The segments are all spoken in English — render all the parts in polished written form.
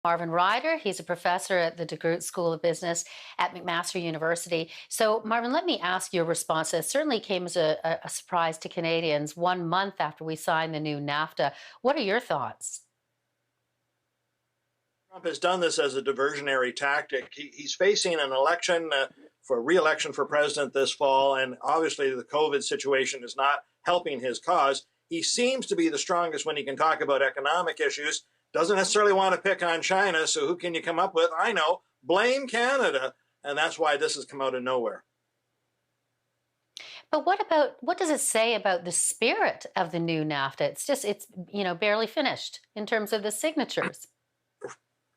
Marvin Ryder. He's a professor at the DeGroote School of Business at McMaster University. So, Marvin, let me ask your response. It certainly came as a surprise to Canadians 1 month after we signed the new NAFTA. What are your thoughts? Trump has done this as a diversionary tactic. He's facing an election for re-election for president this fall, and obviously the COVID situation is not helping his cause. He seems to be the strongest when he can talk about economic issues. Doesn't necessarily want to pick on China, so who can you come up with? I know, blame Canada, and that's why this has come out of nowhere. But what does it say about the spirit of the new NAFTA? It's barely finished in terms of the signatures.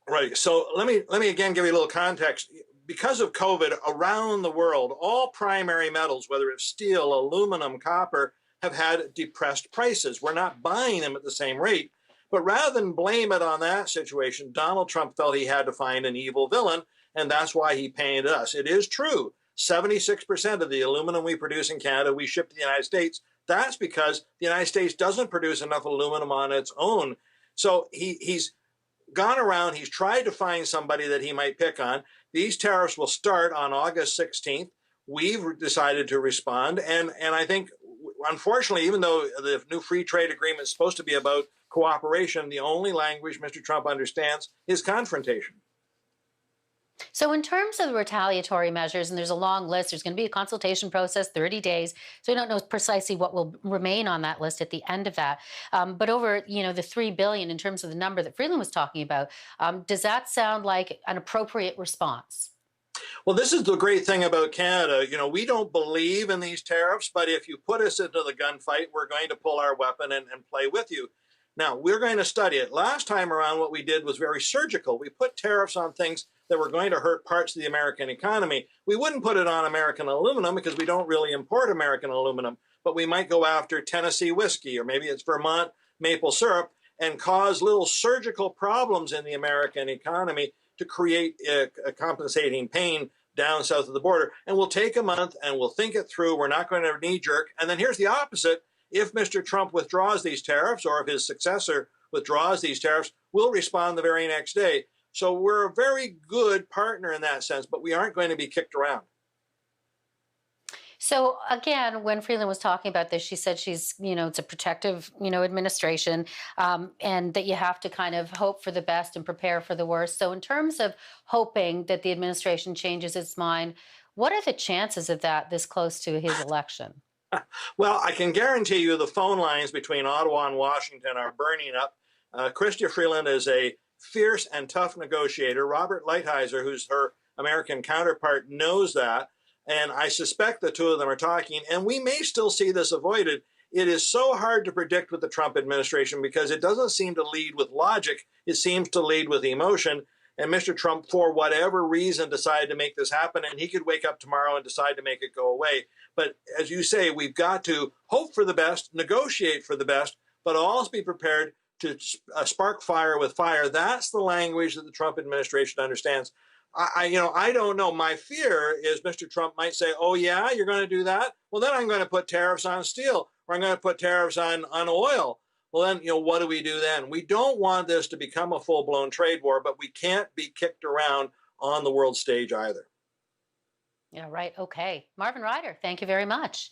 Right. So let me again give you a little context. Because of COVID, around the world, all primary metals, whether it's steel, aluminum, copper, have had depressed prices. We're not buying them at the same rate. But rather than blame it on that situation, Donald Trump felt he had to find an evil villain, and that's why he painted us. It is true. 76% of the aluminum we produce in Canada, we ship to the United States. That's because the United States doesn't produce enough aluminum on its own. So he's gone around, he's tried to find somebody that he might pick on. These tariffs will start on August 16th. We've decided to respond. And I think, unfortunately, even though the new free trade agreement is supposed to be about cooperation, the only language Mr. Trump understands is confrontation. So, in terms of the retaliatory measures, and there's a long list, there's going to be a consultation process, 30 days. So, we don't know precisely what will remain on that list at the end of that. But over, the 3 billion in terms of the number that Freeland was talking about, does that sound like an appropriate response? Well, this is the great thing about Canada. We don't believe in these tariffs, but if you put us into the gunfight, we're going to pull our weapon and play with you. Now, we're going to study it. Last time around, what we did was very surgical. We put tariffs on things that were going to hurt parts of the American economy. We wouldn't put it on American aluminum because we don't really import American aluminum, but we might go after Tennessee whiskey, or maybe it's Vermont maple syrup, and cause little surgical problems in the American economy to create a compensating pain down south of the border. And we'll take a month and we'll think it through. We're not going to knee jerk. And then here's the opposite. If Mr. Trump withdraws these tariffs, or if his successor withdraws these tariffs, we'll respond the very next day. So we're a very good partner in that sense, but we aren't going to be kicked around. So again, when Freeland was talking about this, she said it's a protective, administration, and that you have to kind of hope for the best and prepare for the worst. So in terms of hoping that the administration changes its mind, what are the chances of that this close to his election? Well, I can guarantee you the phone lines between Ottawa and Washington are burning up. Chrystia Freeland is a fierce and tough negotiator. Robert Lighthizer, who's her American counterpart, knows that. And I suspect the two of them are talking, and we may still see this avoided. It is so hard to predict with the Trump administration because it doesn't seem to lead with logic. It seems to lead with emotion. And Mr. Trump, for whatever reason, decided to make this happen, and he could wake up tomorrow and decide to make it go away. But as you say, we've got to hope for the best, negotiate for the best, but also be prepared to spark fire with fire. That's the language that the Trump administration understands. I don't know. My fear is Mr. Trump might say, "Oh yeah, you're going to do that? Well, then I'm going to put tariffs on steel, or I'm going to put tariffs on oil." Well, then, what do we do then? We don't want this to become a full-blown trade war, but we can't be kicked around on the world stage either. Yeah, right. Okay. Marvin Ryder, thank you very much.